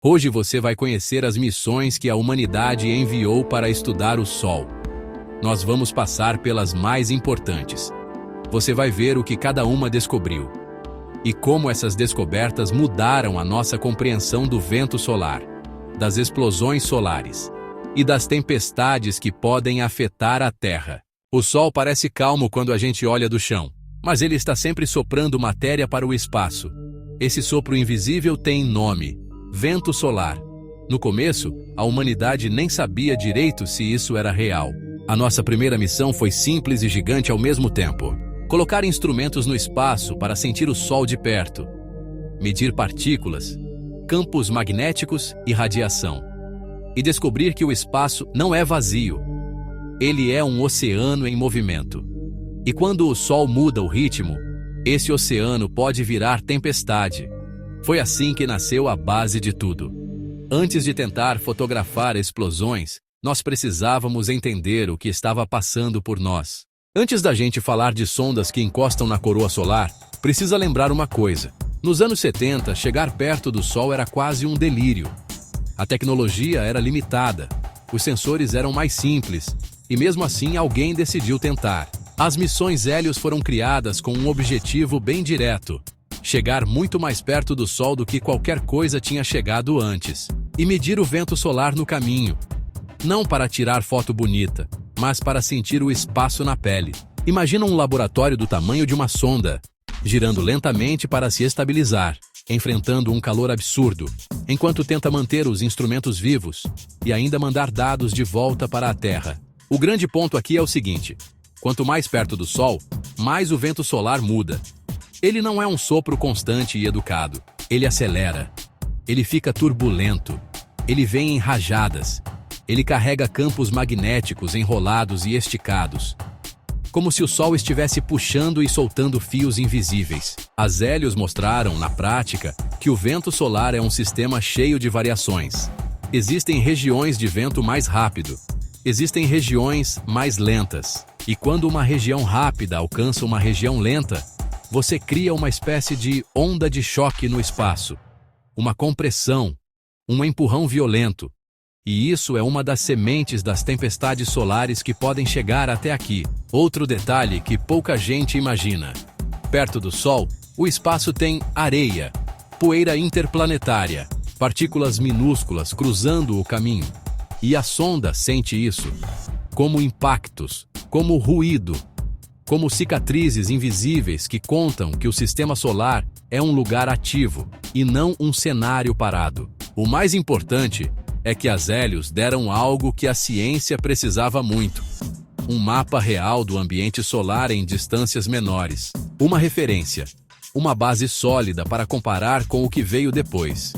Hoje você vai conhecer as missões que a humanidade enviou para estudar o Sol. Nós vamos passar pelas mais importantes. Você vai ver o que cada uma descobriu e como essas descobertas mudaram a nossa compreensão do vento solar, das explosões solares e das tempestades que podem afetar a Terra. O Sol parece calmo quando a gente olha do chão, mas ele está sempre soprando matéria para o espaço. Esse sopro invisível tem nome: vento solar. No começo, a humanidade nem sabia direito se isso era real. A nossa primeira missão foi simples e gigante ao mesmo tempo: colocar instrumentos no espaço para sentir o Sol de perto, medir partículas, campos magnéticos e radiação, e descobrir que o espaço não é vazio. Ele é um oceano em movimento. E quando o Sol muda o ritmo, esse oceano pode virar tempestade. Foi assim que nasceu a base de tudo. Antes de tentar fotografar explosões, nós precisávamos entender o que estava passando por nós. Antes da gente falar de sondas que encostam na coroa solar, precisa lembrar uma coisa. Nos anos 70, chegar perto do Sol era quase um delírio. A tecnologia era limitada, os sensores eram mais simples, e mesmo assim alguém decidiu tentar. As missões Hélios foram criadas com um objetivo bem direto: chegar muito mais perto do Sol do que qualquer coisa tinha chegado antes, e medir o vento solar no caminho. Não para tirar foto bonita, mas para sentir o espaço na pele. Imagina um laboratório do tamanho de uma sonda, girando lentamente para se estabilizar, enfrentando um calor absurdo, enquanto tenta manter os instrumentos vivos e ainda mandar dados de volta para a Terra. O grande ponto aqui é o seguinte: quanto mais perto do Sol, mais o vento solar muda. Ele não é um sopro constante e educado. Ele acelera. Ele fica turbulento. Ele vem em rajadas. Ele carrega campos magnéticos enrolados e esticados, como se o Sol estivesse puxando e soltando fios invisíveis. As Hélios mostraram, na prática, que o vento solar é um sistema cheio de variações. Existem regiões de vento mais rápido. Existem regiões mais lentas. E quando uma região rápida alcança uma região lenta, você cria uma espécie de onda de choque no espaço, uma compressão, um empurrão violento. E isso é uma das sementes das tempestades solares que podem chegar até aqui. Outro detalhe que pouca gente imagina: perto do Sol, o espaço tem areia, poeira interplanetária, partículas minúsculas cruzando o caminho. E a sonda sente isso, como impactos, como ruído, como cicatrizes invisíveis que contam que o sistema solar é um lugar ativo e não um cenário parado. O mais importante é que as Hélios deram algo que a ciência precisava muito: um mapa real do ambiente solar em distâncias menores, uma referência, uma base sólida para comparar com o que veio depois.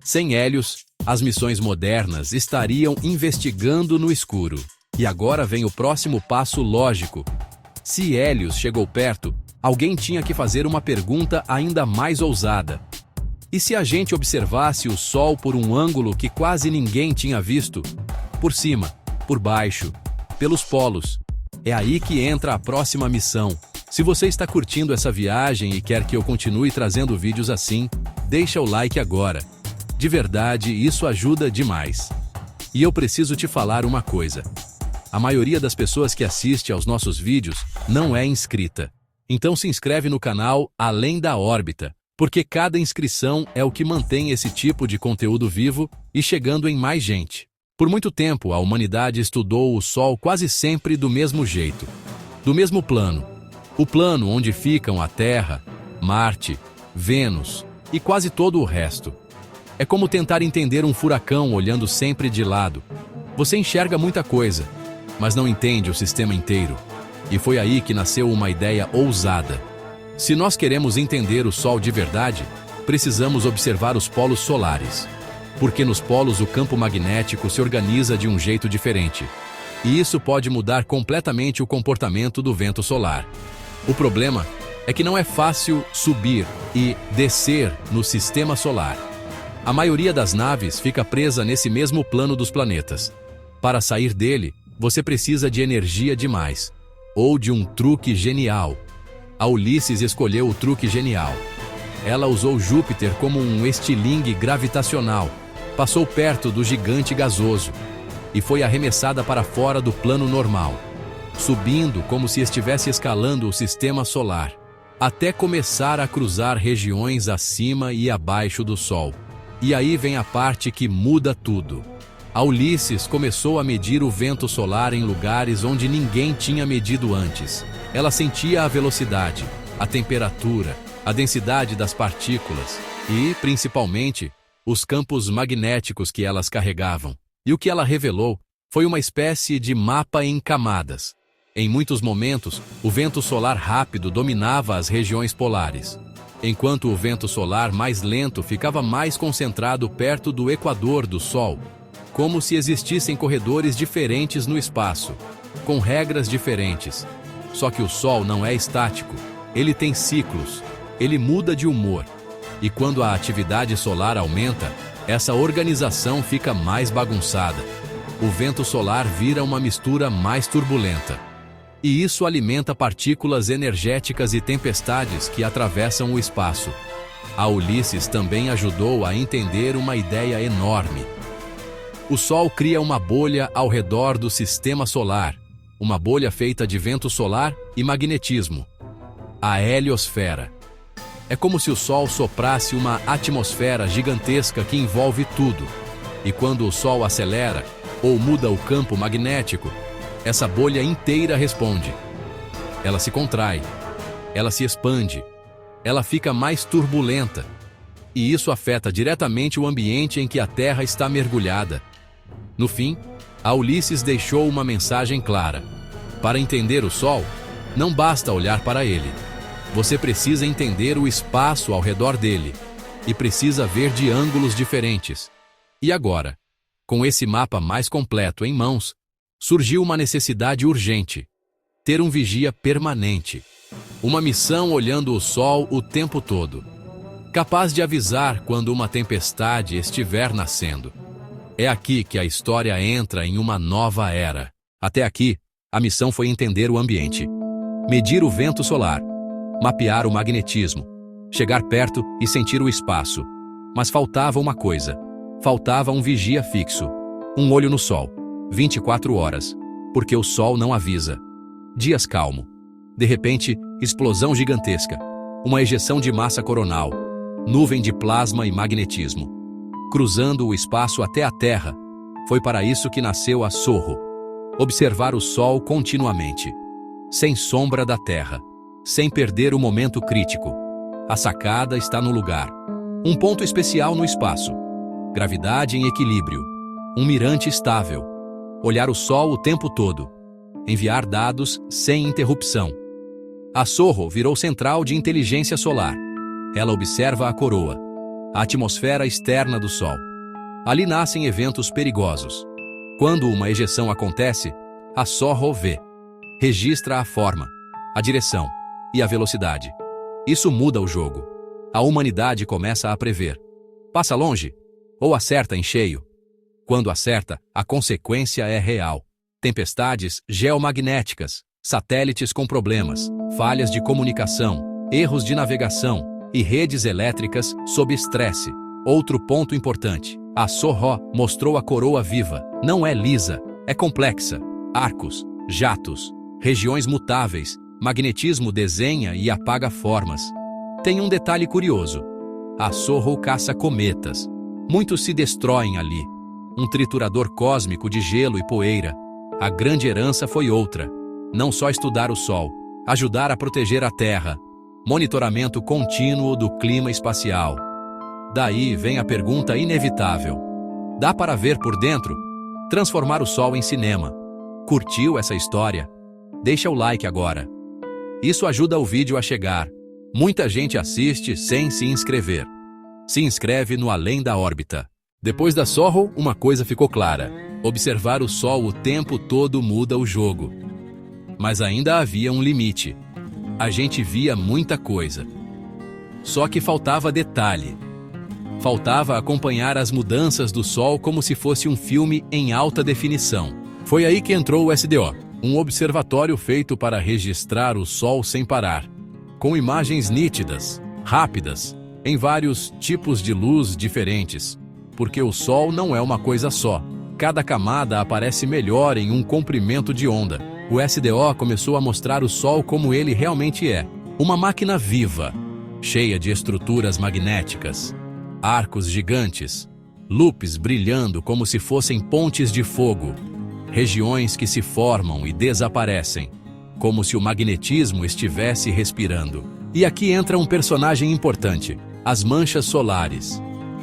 Sem Hélios, as missões modernas estariam investigando no escuro. E agora vem o próximo passo lógico. Se Hélios chegou perto, alguém tinha que fazer uma pergunta ainda mais ousada. E se a gente observasse o Sol por um ângulo que quase ninguém tinha visto? Por cima, por baixo, pelos polos. É aí que entra a próxima missão. Se você está curtindo essa viagem e quer que eu continue trazendo vídeos assim, deixa o like agora. De verdade, isso ajuda demais. E eu preciso te falar uma coisa: a maioria das pessoas que assiste aos nossos vídeos não é inscrita. Então se inscreve no canal Além da Órbita, porque cada inscrição é o que mantém esse tipo de conteúdo vivo e chegando em mais gente. Por muito tempo, a humanidade estudou o Sol quase sempre do mesmo jeito, do mesmo plano. O plano onde ficam a Terra, Marte, Vênus e quase todo o resto. É como tentar entender um furacão olhando sempre de lado. Você enxerga muita coisa, mas não entende o sistema inteiro. E foi aí que nasceu uma ideia ousada. Se nós queremos entender o Sol de verdade, precisamos observar os polos solares. Porque nos polos o campo magnético se organiza de um jeito diferente. E isso pode mudar completamente o comportamento do vento solar. O problema é que não é fácil subir e descer no sistema solar. A maioria das naves fica presa nesse mesmo plano dos planetas. Para sair dele, você precisa de energia demais, ou de um truque genial. A Ulisses escolheu o truque genial. Ela usou Júpiter como um estilingue gravitacional. passou perto do gigante gasoso e foi arremessada para fora do plano normal, subindo como se estivesse escalando o sistema solar, até começar a cruzar regiões acima e abaixo do Sol. E aí vem a parte que muda tudo. A Ulisses começou a medir o vento solar em lugares onde ninguém tinha medido antes. Ela sentia a velocidade, a temperatura, a densidade das partículas e, principalmente, os campos magnéticos que elas carregavam. E o que ela revelou foi uma espécie de mapa em camadas. Em muitos momentos, o vento solar rápido dominava as regiões polares, enquanto o vento solar mais lento ficava mais concentrado perto do equador do Sol, como se existissem corredores diferentes no espaço, com regras diferentes. Só que o Sol não é estático, ele tem ciclos, ele muda de humor. E quando a atividade solar aumenta, essa organização fica mais bagunçada. O vento solar vira uma mistura mais turbulenta. E isso alimenta partículas energéticas e tempestades que atravessam o espaço. A Ulisses também ajudou a entender uma ideia enorme. O Sol cria uma bolha ao redor do sistema solar, uma bolha feita de vento solar e magnetismo, a heliosfera. É como se o Sol soprasse uma atmosfera gigantesca que envolve tudo. E quando o Sol acelera ou muda o campo magnético, essa bolha inteira responde. Ela se contrai, ela se expande, ela fica mais turbulenta. E isso afeta diretamente o ambiente em que a Terra está mergulhada. No fim, a Ulisses deixou uma mensagem clara. Para entender o Sol, não basta olhar para ele. Você precisa entender o espaço ao redor dele e precisa ver de ângulos diferentes. E agora, com esse mapa mais completo em mãos, surgiu uma necessidade urgente: ter um vigia permanente. Uma missão olhando o Sol o tempo todo, capaz de avisar quando uma tempestade estiver nascendo. É aqui que a história entra em uma nova era. Até aqui, a missão foi entender o ambiente, medir o vento solar, mapear o magnetismo, chegar perto e sentir o espaço. Mas faltava uma coisa. Faltava um vigia fixo. Um olho no Sol, 24 horas, porque o Sol não avisa. Dias calmo. De repente, explosão gigantesca. Uma ejeção de massa coronal. Nuvem de plasma e magnetismo. Cruzando o espaço até a Terra. Foi para isso que nasceu a Zorro. Observar o Sol continuamente. Sem sombra da Terra. Sem perder o momento crítico. A sacada está no lugar. Um ponto especial no espaço. Gravidade em equilíbrio. Um mirante estável. Olhar o Sol o tempo todo. Enviar dados sem interrupção. A Zorro virou central de inteligência solar. Ela observa a coroa, a atmosfera externa do Sol. Ali nascem eventos perigosos. Quando uma ejeção acontece, a Zorro vê. Registra a forma, a direção e a velocidade. Isso muda o jogo. A humanidade começa a prever. Passa longe ou acerta em cheio. Quando acerta, a consequência é real. Tempestades geomagnéticas, satélites com problemas, falhas de comunicação, erros de navegação e redes elétricas sob estresse. Outro ponto importante. A Zorro mostrou a coroa viva. Não é lisa, é complexa. Arcos, jatos, regiões mutáveis, magnetismo desenha e apaga formas. Tem um detalhe curioso. A Zorro caça cometas. Muitos se destroem ali. Um triturador cósmico de gelo e poeira. A grande herança foi outra. Não só estudar o Sol, ajudar a proteger a Terra. Monitoramento contínuo do clima espacial. Daí vem a pergunta inevitável. Dá para ver por dentro? Transformar o Sol em cinema. Curtiu essa história? Deixa o like agora. Isso ajuda o vídeo a chegar. Muita gente assiste sem se inscrever. Se inscreve no Além da Órbita. Depois da Zorro, uma coisa ficou clara. Observar o Sol o tempo todo muda o jogo. Mas ainda havia um limite. A gente via muita coisa. Só que faltava detalhe. Faltava acompanhar as mudanças do Sol como se fosse um filme em alta definição. Foi aí que entrou o SDO, um observatório feito para registrar o Sol sem parar, com imagens nítidas, rápidas, em vários tipos de luz diferentes. porque o Sol não é uma coisa só. Cada camada aparece melhor em um comprimento de onda. O SDO começou a mostrar o Sol como ele realmente é. Uma máquina viva, cheia de estruturas magnéticas, arcos gigantes, loops brilhando como se fossem pontes de fogo, regiões que se formam e desaparecem, como se o magnetismo estivesse respirando. E aqui entra um personagem importante, as manchas solares.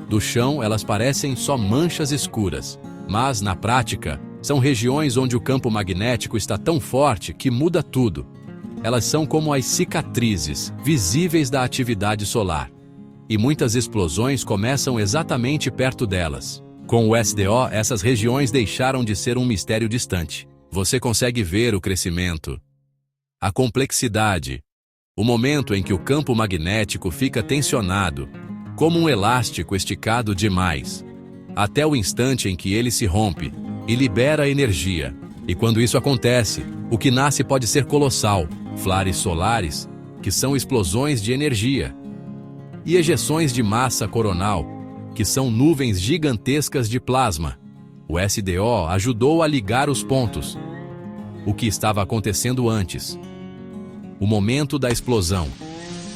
Do chão, elas parecem só manchas escuras, mas, na prática, são regiões onde o campo magnético está tão forte que muda tudo. Elas são como as cicatrizes visíveis da atividade solar. E muitas explosões começam exatamente perto delas. Com o SDO, essas regiões deixaram de ser um mistério distante. Você consegue ver o crescimento, a complexidade, o momento em que o campo magnético fica tensionado, como um elástico esticado demais, até o instante em que ele se rompe e libera energia. E quando isso acontece, o que nasce pode ser colossal, flares solares, que são explosões de energia, e ejeções de massa coronal, que são nuvens gigantescas de plasma. O SDO ajudou a ligar os pontos. O que estava acontecendo antes, o momento da explosão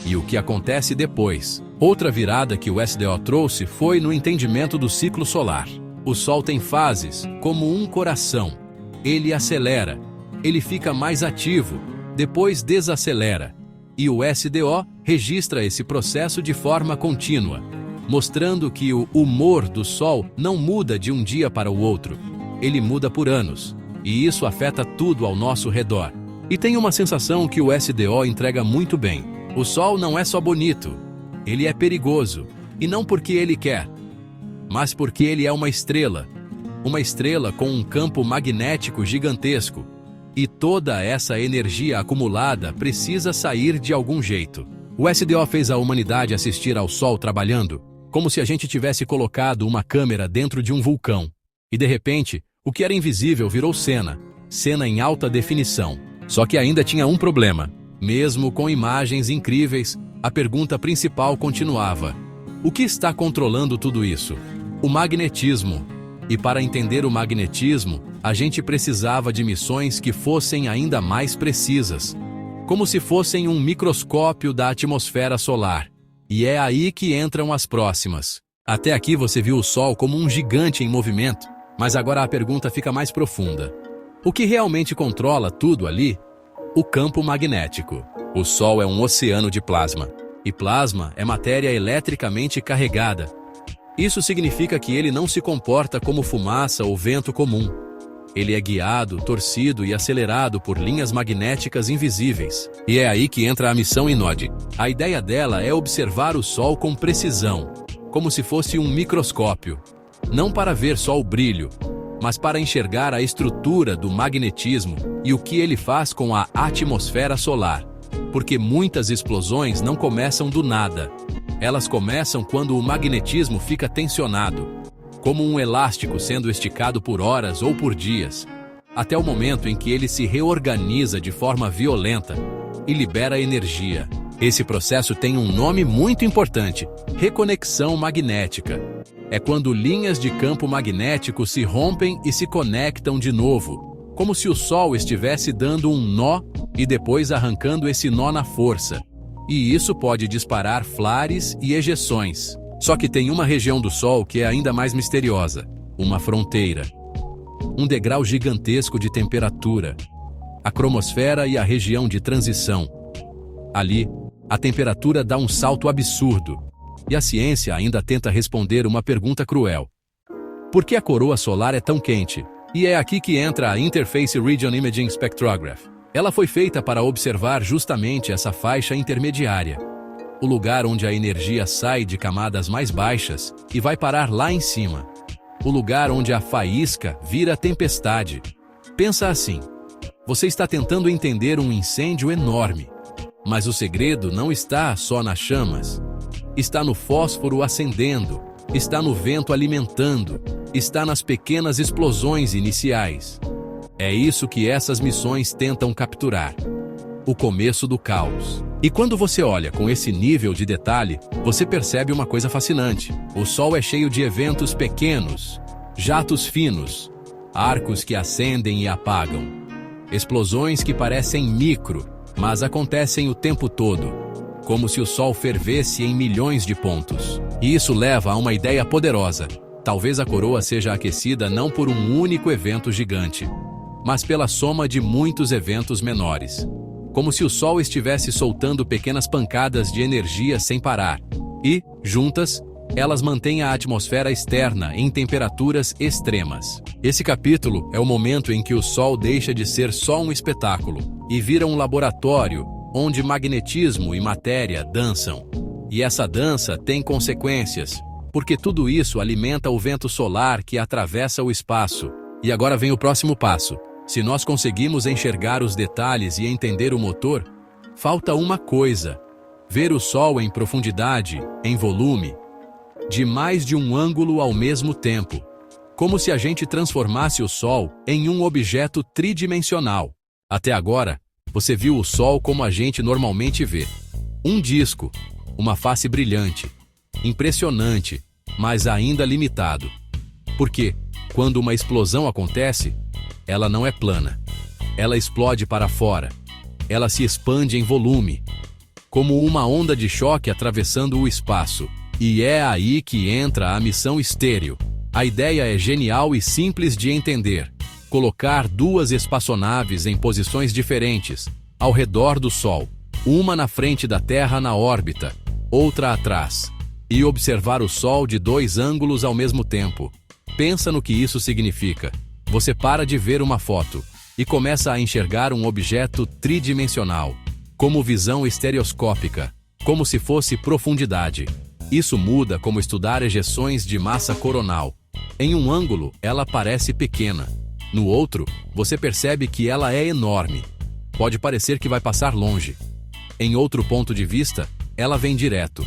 e o que acontece depois. Outra virada que o SDO trouxe foi no entendimento do ciclo solar. O Sol tem fases, como um coração. Ele acelera, ele fica mais ativo, depois desacelera. E o SDO registra esse processo de forma contínua, mostrando que o humor do Sol não muda de um dia para o outro. Ele muda por anos, e isso afeta tudo ao nosso redor. E tenho uma sensação que o SDO entrega muito bem. O Sol não é só bonito, ele é perigoso, e não porque ele quer, mas porque ele é uma estrela com um campo magnético gigantesco, e toda essa energia acumulada precisa sair de algum jeito. O SDO fez a humanidade assistir ao Sol trabalhando, como se a gente tivesse colocado uma câmera dentro de um vulcão. E de repente, o que era invisível virou cena em alta definição. Só que ainda tinha um problema. Mesmo com imagens incríveis, a pergunta principal continuava: o que está controlando tudo isso? O magnetismo. E para entender o magnetismo, a gente precisava de missões que fossem ainda mais precisas, como se fossem um microscópio da atmosfera solar. E é aí que entram as próximas. Até aqui você viu o Sol como um gigante em movimento, mas agora a pergunta fica mais profunda. O que realmente controla tudo ali? O campo magnético. O Sol é um oceano de plasma, e plasma é matéria eletricamente carregada. Isso significa que ele não se comporta como fumaça ou vento comum. Ele é guiado, torcido e acelerado por linhas magnéticas invisíveis. E é aí que entra a missão INOD. A ideia dela é observar o Sol com precisão, como se fosse um microscópio. Não para ver só o brilho, mas para enxergar a estrutura do magnetismo e o que ele faz com a atmosfera solar. Porque muitas explosões não começam do nada. Elas começam quando o magnetismo fica tensionado, como um elástico sendo esticado por horas ou por dias, até o momento em que ele se reorganiza de forma violenta e libera energia. Esse processo tem um nome muito importante: reconexão magnética. É quando linhas de campo magnético se rompem e se conectam de novo, como se o Sol estivesse dando um nó e depois arrancando esse nó na força. E isso pode disparar flares e ejeções. Só que tem uma região do Sol que é ainda mais misteriosa: uma fronteira. Um degrau gigantesco de temperatura. A cromosfera e a região de transição. Ali, a temperatura dá um salto absurdo. E a ciência ainda tenta responder uma pergunta cruel: por que a coroa solar é tão quente? E é aqui que entra a Interface Region Imaging Spectrograph. Ela foi feita para observar justamente essa faixa intermediária, o lugar onde a energia sai de camadas mais baixas e vai parar lá em cima, o lugar onde a faísca vira tempestade. Pensa assim: você está tentando entender um incêndio enorme, mas o segredo não está só nas chamas, está no fósforo acendendo, está no vento alimentando, está nas pequenas explosões iniciais. É isso que essas missões tentam capturar: o começo do caos. E quando você olha com esse nível de detalhe, você percebe uma coisa fascinante. O Sol é cheio de eventos pequenos, jatos finos, arcos que acendem e apagam, explosões que parecem micro, mas acontecem o tempo todo, como se o Sol fervesse em milhões de pontos. E isso leva a uma ideia poderosa. Talvez a coroa seja aquecida não por um único evento gigante, mas pela soma de muitos eventos menores. Como se o Sol estivesse soltando pequenas pancadas de energia sem parar. E, juntas, elas mantêm a atmosfera externa em temperaturas extremas. Esse capítulo é o momento em que o Sol deixa de ser só um espetáculo e vira um laboratório onde magnetismo e matéria dançam. E essa dança tem consequências, porque tudo isso alimenta o vento solar que atravessa o espaço. E agora vem o próximo passo. Se nós conseguimos enxergar os detalhes e entender o motor, falta uma coisa: ver o Sol em profundidade, em volume, de mais de um ângulo ao mesmo tempo, como se a gente transformasse o Sol em um objeto tridimensional. Até agora, você viu o Sol como a gente normalmente vê. Um disco, uma face brilhante, impressionante, mas ainda limitado. Porque, quando uma explosão acontece, ela não é plana. Ela explode para fora. Ela se expande em volume, como uma onda de choque atravessando o espaço. E é aí que entra a missão estéreo. A ideia é genial e simples de entender. Colocar duas espaçonaves em posições diferentes, ao redor do Sol, uma na frente da Terra na órbita, outra atrás, e observar o Sol de dois ângulos ao mesmo tempo. Pensa no que isso significa. Você para de ver uma foto e começa a enxergar um objeto tridimensional, como visão estereoscópica, como se fosse profundidade. Isso muda como estudar ejeções de massa coronal. Em um ângulo, ela parece pequena. No outro, você percebe que ela é enorme. Pode parecer que vai passar longe. Em outro ponto de vista, ela vem direto.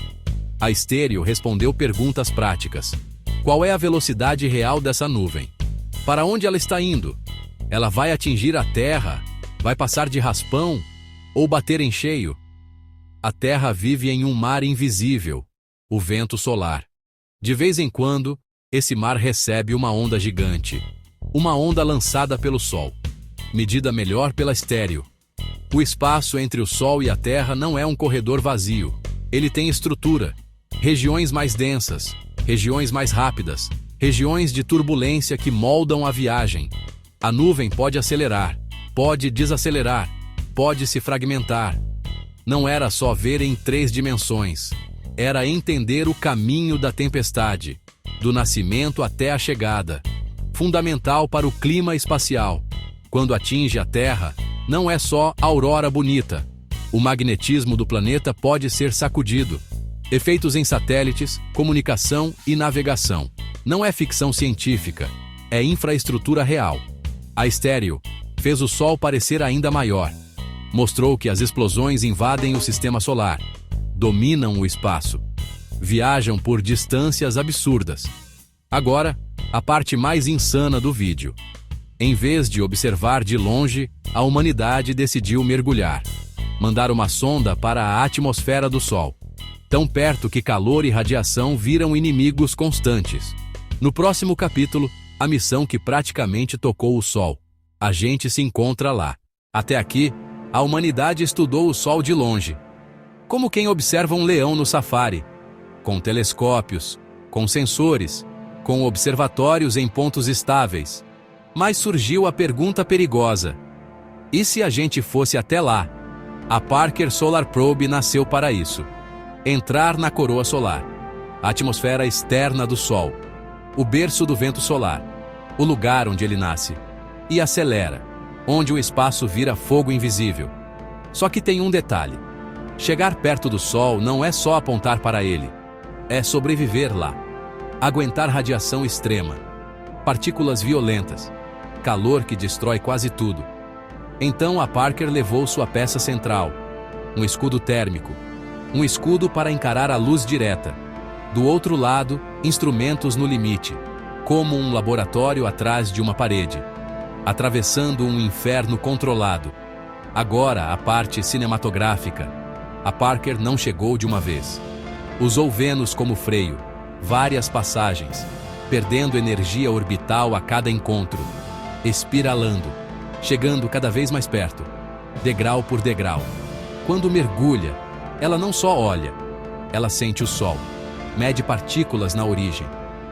A estéreo respondeu perguntas práticas. Qual é a velocidade real dessa nuvem? Para onde ela está indo? Ela vai atingir a Terra? Vai passar de raspão? Ou bater em cheio? A Terra vive em um mar invisível, o vento solar. De vez em quando, esse mar recebe uma onda gigante. Uma onda lançada pelo Sol, medida melhor pela estéreo. O espaço entre o Sol e a Terra não é um corredor vazio. Ele tem estrutura, regiões mais densas, regiões mais rápidas, regiões de turbulência que moldam a viagem. A nuvem pode acelerar, pode desacelerar, pode se fragmentar. Não era só ver em 3 dimensões. Era entender o caminho da tempestade, do nascimento até a chegada. Fundamental para o clima espacial. Quando atinge a Terra, não é só aurora bonita. O magnetismo do planeta pode ser sacudido. Efeitos em satélites, comunicação e navegação. Não é ficção científica, é infraestrutura real. A estéreo fez o Sol parecer ainda maior. Mostrou que as explosões invadem o sistema solar, dominam o espaço, viajam por distâncias absurdas. Agora, a parte mais insana do vídeo. Em vez de observar de longe, a humanidade decidiu mergulhar. Mandar uma sonda para a atmosfera do Sol. Tão perto que calor e radiação viram inimigos constantes. No próximo capítulo, a missão que praticamente tocou o Sol. A gente se encontra lá. Até aqui, a humanidade estudou o Sol de longe. Como quem observa um leão no safari. Com telescópios, com sensores, com observatórios em pontos estáveis. Mas surgiu a pergunta perigosa. E se a gente fosse até lá? A Parker Solar Probe nasceu para isso. Entrar na coroa solar. A atmosfera externa do Sol. O berço do vento solar, o lugar onde ele nasce, e acelera, onde o espaço vira fogo invisível. Só que tem um detalhe: chegar perto do Sol não é só apontar para ele, é sobreviver lá, aguentar radiação extrema, partículas violentas, calor que destrói quase tudo. Então a Parker levou sua peça central, um escudo térmico, um escudo para encarar a luz direta. Do outro lado, instrumentos no limite, como um laboratório atrás de uma parede, atravessando um inferno controlado. Agora a parte cinematográfica. A Parker não chegou de uma vez. Usou Vênus como freio, várias passagens, perdendo energia orbital a cada encontro, espiralando, chegando cada vez mais perto, degrau por degrau. Quando mergulha, ela não só olha, ela sente o Sol, mede partículas na origem,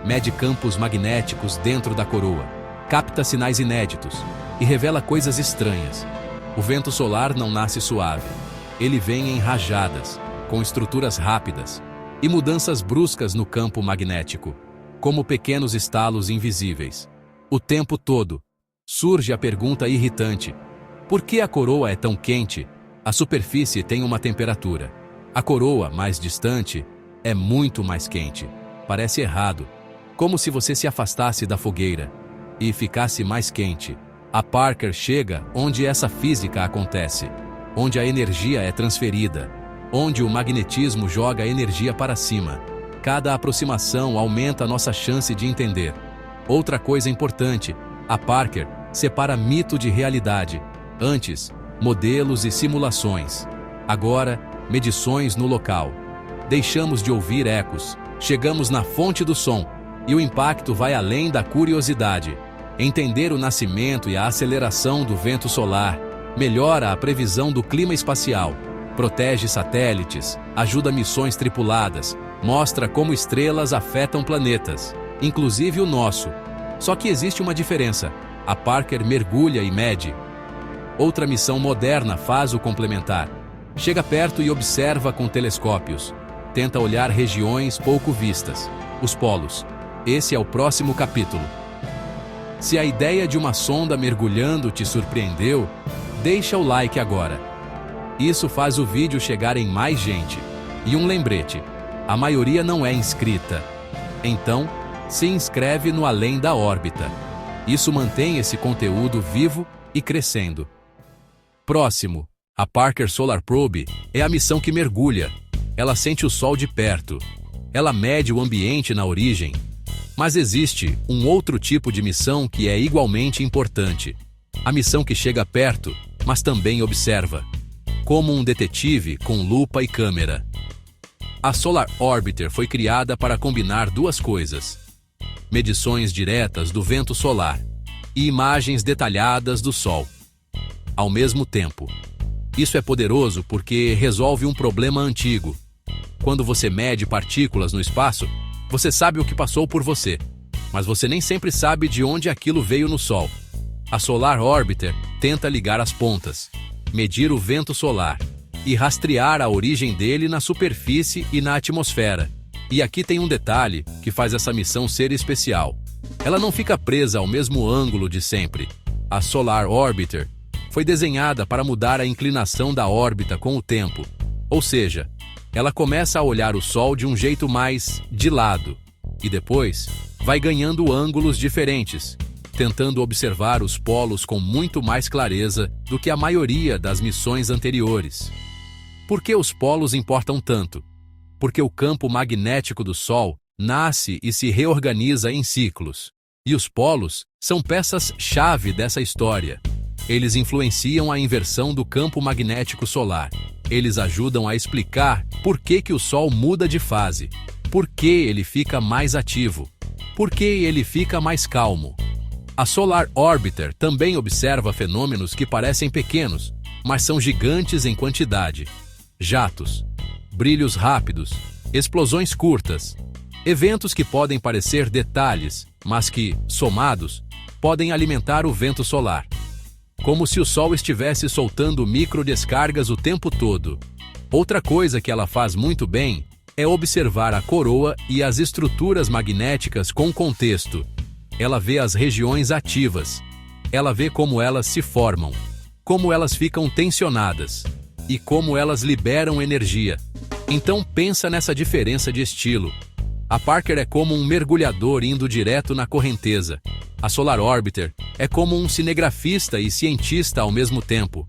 mede campos magnéticos dentro da coroa, capta sinais inéditos e revela coisas estranhas. O vento solar não nasce suave. Ele vem em rajadas, com estruturas rápidas e mudanças bruscas no campo magnético, como pequenos estalos invisíveis. O tempo todo, surge a pergunta irritante: por que a coroa é tão quente? A superfície tem uma temperatura. A coroa, mais distante, é muito mais quente. Parece errado, como se você se afastasse da fogueira e ficasse mais quente. A Parker chega onde essa física acontece, onde a energia é transferida, onde o magnetismo joga a energia para cima. Cada aproximação aumenta a nossa chance de entender. Outra coisa importante, a Parker separa mito de realidade. Antes, modelos e simulações. Agora, medições no local. Deixamos de ouvir ecos, chegamos na fonte do som, e o impacto vai além da curiosidade. Entender o nascimento e a aceleração do vento solar melhora a previsão do clima espacial, protege satélites, ajuda missões tripuladas, mostra como estrelas afetam planetas, inclusive o nosso. Só que existe uma diferença: a Parker mergulha e mede. Outra missão moderna faz o complementar. Chega perto e observa com telescópios. Tenta olhar regiões pouco vistas, os polos. Esse é o próximo capítulo. Se a ideia de uma sonda mergulhando te surpreendeu, deixa o like agora. Isso faz o vídeo chegar em mais gente. E um lembrete: a maioria não é inscrita. Então, se inscreve no Além da Órbita. Isso mantém esse conteúdo vivo e crescendo. Próximo, a Parker Solar Probe é a missão que mergulha. Ela sente o Sol de perto. Ela mede o ambiente na origem. Mas existe um outro tipo de missão que é igualmente importante. A missão que chega perto, mas também observa. Como um detetive com lupa e câmera. A Solar Orbiter foi criada para combinar duas coisas: medições diretas do vento solar e imagens detalhadas do Sol. Ao mesmo tempo, isso é poderoso porque resolve um problema antigo. Quando você mede partículas no espaço, você sabe o que passou por você, mas você nem sempre sabe de onde aquilo veio no Sol. A Solar Orbiter tenta ligar as pontas, medir o vento solar e rastrear a origem dele na superfície e na atmosfera. E aqui tem um detalhe que faz essa missão ser especial. Ela não fica presa ao mesmo ângulo de sempre. A Solar Orbiter foi desenhada para mudar a inclinação da órbita com o tempo. Ou seja, ela começa a olhar o Sol de um jeito mais de lado e depois vai ganhando ângulos diferentes, tentando observar os polos com muito mais clareza do que a maioria das missões anteriores. Por que os polos importam tanto? Porque o campo magnético do Sol nasce e se reorganiza em ciclos. E os polos são peças-chave dessa história. Eles influenciam a inversão do campo magnético solar. Eles ajudam a explicar por que o Sol muda de fase, por que ele fica mais ativo, por que ele fica mais calmo. A Solar Orbiter também observa fenômenos que parecem pequenos, mas são gigantes em quantidade. Jatos, brilhos rápidos, explosões curtas, eventos que podem parecer detalhes, mas que, somados, podem alimentar o vento solar. Como se o Sol estivesse soltando microdescargas o tempo todo. Outra coisa que ela faz muito bem é observar a coroa e as estruturas magnéticas com contexto. Ela vê as regiões ativas. Ela vê como elas se formam, como elas ficam tensionadas e como elas liberam energia. Então pensa nessa diferença de estilo. A Parker é como um mergulhador indo direto na correnteza. A Solar Orbiter é como um cinegrafista e cientista ao mesmo tempo,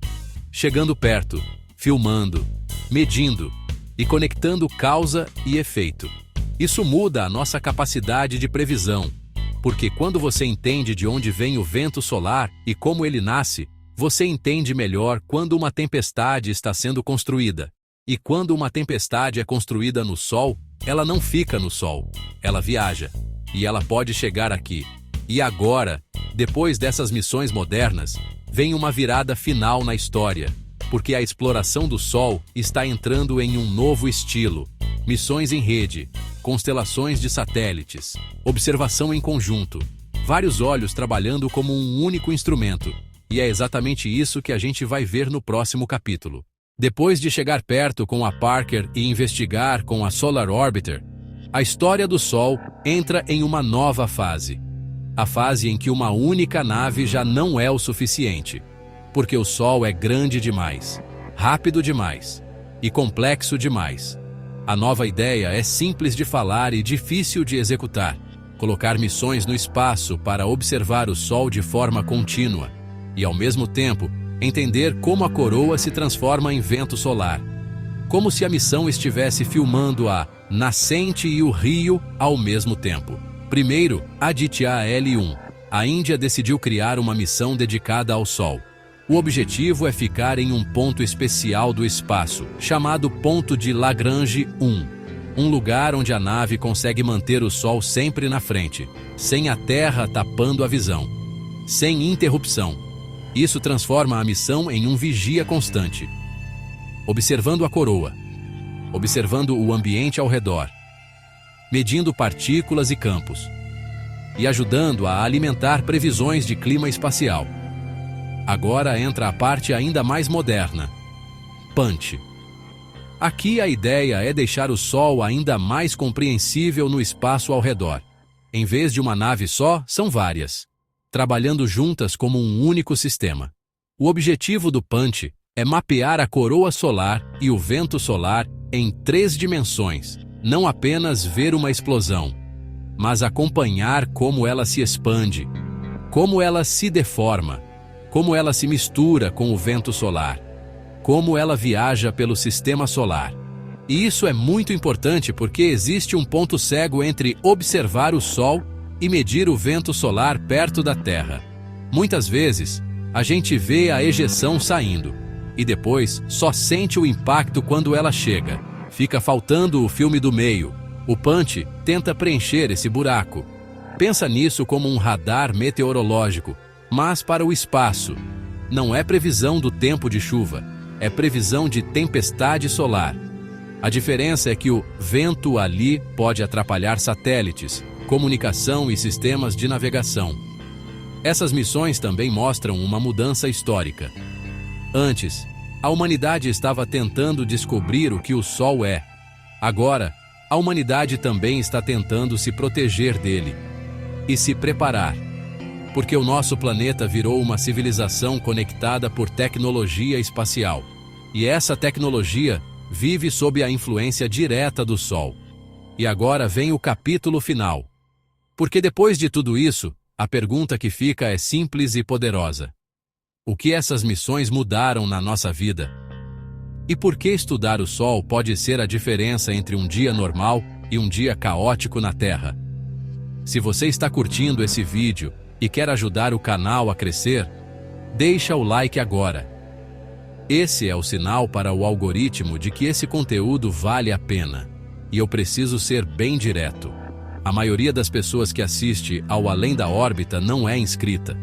chegando perto, filmando, medindo e conectando causa e efeito. Isso muda a nossa capacidade de previsão, porque quando você entende de onde vem o vento solar e como ele nasce, você entende melhor quando uma tempestade está sendo construída. E quando uma tempestade é construída no Sol, ela não fica no Sol, ela viaja. E ela pode chegar aqui. E agora, depois dessas missões modernas, vem uma virada final na história, porque a exploração do Sol está entrando em um novo estilo. Missões em rede, constelações de satélites, observação em conjunto, vários olhos trabalhando como um único instrumento. E é exatamente isso que a gente vai ver no próximo capítulo. Depois de chegar perto com a Parker e investigar com a Solar Orbiter, a história do Sol entra em uma nova fase. A fase em que uma única nave já não é o suficiente, porque o Sol é grande demais, rápido demais e complexo demais. A nova ideia é simples de falar e difícil de executar: colocar missões no espaço para observar o Sol de forma contínua e, ao mesmo tempo, entender como a coroa se transforma em vento solar. Como se a missão estivesse filmando a nascente e o rio ao mesmo tempo. Primeiro, Aditya L1. A Índia decidiu criar uma missão dedicada ao Sol. O objetivo é ficar em um ponto especial do espaço, chamado Ponto de Lagrange 1. Um lugar onde a nave consegue manter o Sol sempre na frente, sem a Terra tapando a visão. Sem interrupção. Isso transforma a missão em um vigia constante. Observando a coroa. Observando o ambiente ao redor. Medindo partículas e campos. E ajudando a alimentar previsões de clima espacial. Agora entra a parte ainda mais moderna. Punch. Aqui a ideia é deixar o Sol ainda mais compreensível no espaço ao redor. Em vez de uma nave só, são várias, trabalhando juntas como um único sistema. O objetivo do Punch é mapear a coroa solar e o vento solar em 3 dimensões, não apenas ver uma explosão, mas acompanhar como ela se expande, como ela se deforma, como ela se mistura com o vento solar, como ela viaja pelo sistema solar. E isso é muito importante porque existe um ponto cego entre observar o Sol e medir o vento solar perto da Terra. Muitas vezes, a gente vê a ejeção saindo, e depois só sente o impacto quando ela chega. Fica faltando o filme do meio. O Punch tenta preencher esse buraco. Pensa nisso como um radar meteorológico, mas para o espaço. Não é previsão do tempo de chuva, é previsão de tempestade solar. A diferença é que o vento ali pode atrapalhar satélites, comunicação e sistemas de navegação. Essas missões também mostram uma mudança histórica. Antes, a humanidade estava tentando descobrir o que o Sol é. Agora, a humanidade também está tentando se proteger dele e se preparar. Porque o nosso planeta virou uma civilização conectada por tecnologia espacial. E essa tecnologia vive sob a influência direta do Sol. E agora vem o capítulo final. Porque depois de tudo isso, a pergunta que fica é simples e poderosa. O que essas missões mudaram na nossa vida? E por que estudar o Sol pode ser a diferença entre um dia normal e um dia caótico na Terra? Se você está curtindo esse vídeo e quer ajudar o canal a crescer, deixa o like agora. Esse é o sinal para o algoritmo de que esse conteúdo vale a pena. E eu preciso ser bem direto. A maioria das pessoas que assiste ao Além da Órbita não é inscrita.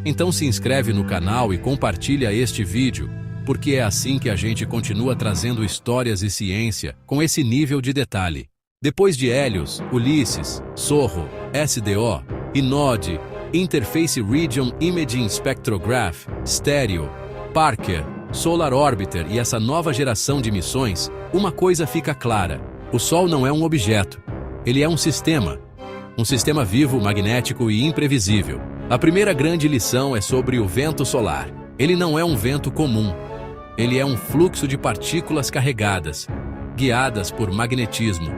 Então se inscreve no canal e compartilha este vídeo, porque é assim que a gente continua trazendo histórias e ciência com esse nível de detalhe. Depois de Helios, Ulisses, Sorro, SDO, INOD, Interface Region Imaging Spectrograph, Stereo, Parker, Solar Orbiter e essa nova geração de missões, uma coisa fica clara: o Sol não é um objeto, ele é um sistema vivo, magnético e imprevisível. A primeira grande lição é sobre o vento solar. Ele não é um vento comum, ele é um fluxo de partículas carregadas, guiadas por magnetismo,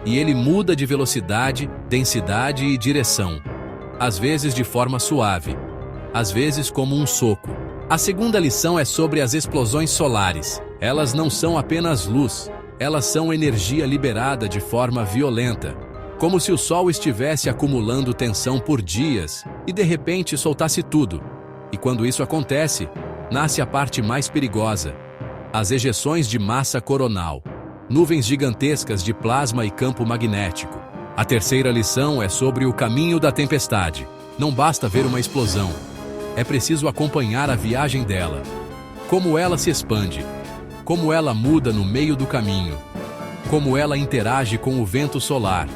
e ele muda de velocidade, densidade e direção, às vezes de forma suave, às vezes como um soco. A segunda lição é sobre as explosões solares. Elas não são apenas luz, elas são energia liberada de forma violenta, como se o Sol estivesse acumulando tensão por dias e de repente soltasse tudo. E quando isso acontece, nasce a parte mais perigosa. As ejeções de massa coronal, nuvens gigantescas de plasma e campo magnético. A terceira lição é sobre o caminho da tempestade. Não basta ver uma explosão. É preciso acompanhar a viagem dela. Como ela se expande. Como ela muda no meio do caminho. Como ela interage com o vento solar.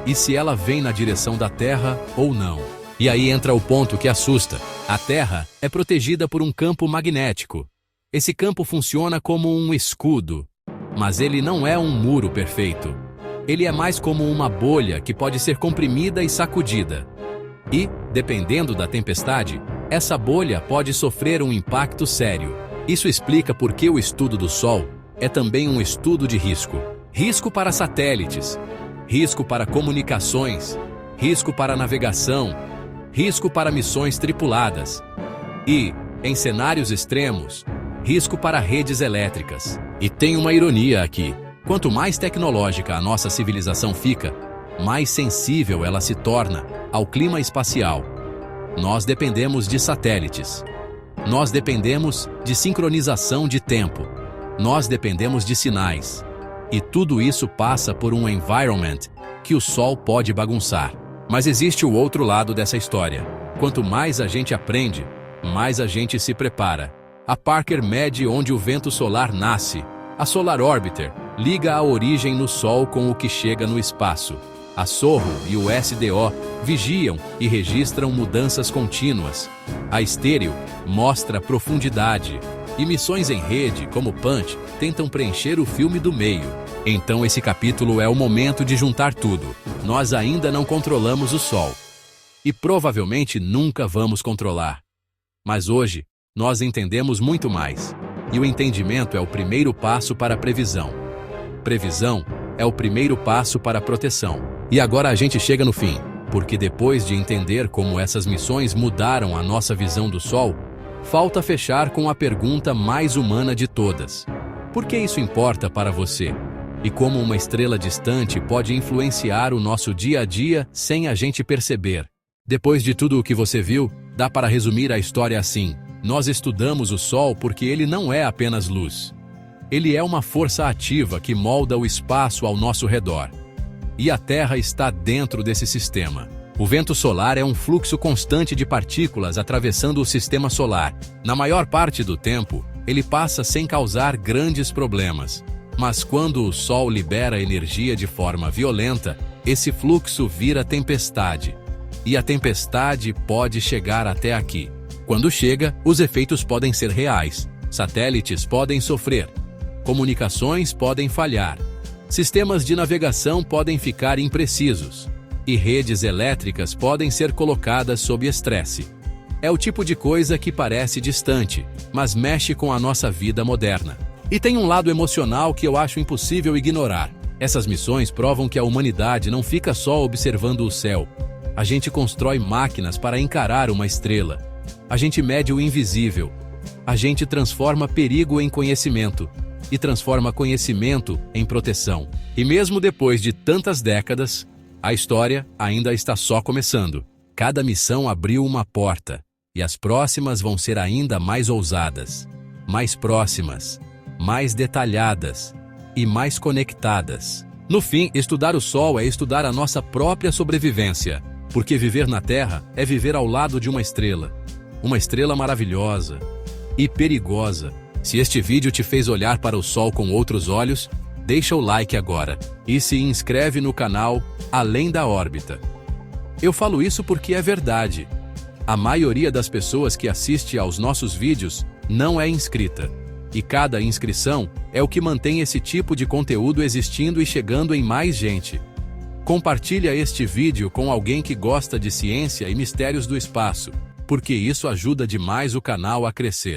E se ela vem na direção da Terra ou não. E aí entra o ponto que assusta. A Terra é protegida por um campo magnético. Esse campo funciona como um escudo. Mas ele não é um muro perfeito. Ele é mais como uma bolha que pode ser comprimida e sacudida. E, dependendo da tempestade, essa bolha pode sofrer um impacto sério. Isso explica por que o estudo do Sol é também um estudo de risco. Risco para satélites, risco para comunicações, risco para navegação, risco para missões tripuladas. E, em cenários extremos, risco para redes elétricas. E tem uma ironia aqui. Quanto mais tecnológica a nossa civilização fica, mais sensível ela se torna ao clima espacial. Nós dependemos de satélites. Nós dependemos de sincronização de tempo. Nós dependemos de sinais. E tudo isso passa por um environment que o Sol pode bagunçar. Mas existe o outro lado dessa história. Quanto mais a gente aprende, mais a gente se prepara. A Parker mede onde o vento solar nasce. A Solar Orbiter liga a origem no Sol com o que chega no espaço. A SOHO e o SDO vigiam e registram mudanças contínuas. A Estéreo mostra profundidade. E missões em rede, como Punch, tentam preencher o filme do meio. Então esse capítulo é o momento de juntar tudo. Nós ainda não controlamos o Sol. E provavelmente nunca vamos controlar. Mas hoje, nós entendemos muito mais. E o entendimento é o primeiro passo para a previsão. Previsão é o primeiro passo para a proteção. E agora a gente chega no fim, porque depois de entender como essas missões mudaram a nossa visão do Sol, falta fechar com a pergunta mais humana de todas. Por que isso importa para você? E como uma estrela distante pode influenciar o nosso dia a dia sem a gente perceber? Depois de tudo o que você viu, dá para resumir a história assim. Nós estudamos o Sol porque ele não é apenas luz. Ele é uma força ativa que molda o espaço ao nosso redor. E a Terra está dentro desse sistema. O vento solar é um fluxo constante de partículas atravessando o sistema solar. Na maior parte do tempo, ele passa sem causar grandes problemas. Mas quando o Sol libera energia de forma violenta, esse fluxo vira tempestade. E a tempestade pode chegar até aqui. Quando chega, os efeitos podem ser reais. Satélites podem sofrer. Comunicações podem falhar. Sistemas de navegação podem ficar imprecisos. E redes elétricas podem ser colocadas sob estresse. É o tipo de coisa que parece distante, mas mexe com a nossa vida moderna. E tem um lado emocional que eu acho impossível ignorar. Essas missões provam que a humanidade não fica só observando o céu. A gente constrói máquinas para encarar uma estrela. A gente mede o invisível. A gente transforma perigo em conhecimento. E transforma conhecimento em proteção. E mesmo depois de tantas décadas, a história ainda está só começando. Cada missão abriu uma porta. E as próximas vão ser ainda mais ousadas. Mais próximas. Mais detalhadas. E mais conectadas. No fim, estudar o Sol é estudar a nossa própria sobrevivência. Porque viver na Terra é viver ao lado de uma estrela. Uma estrela maravilhosa e perigosa. Se este vídeo te fez olhar para o Sol com outros olhos, deixa o like agora e se inscreve no canal Além da Órbita. Eu falo isso porque é verdade. A maioria das pessoas que assiste aos nossos vídeos não é inscrita. E cada inscrição é o que mantém esse tipo de conteúdo existindo e chegando em mais gente. Compartilha este vídeo com alguém que gosta de ciência e mistérios do espaço, porque isso ajuda demais o canal a crescer.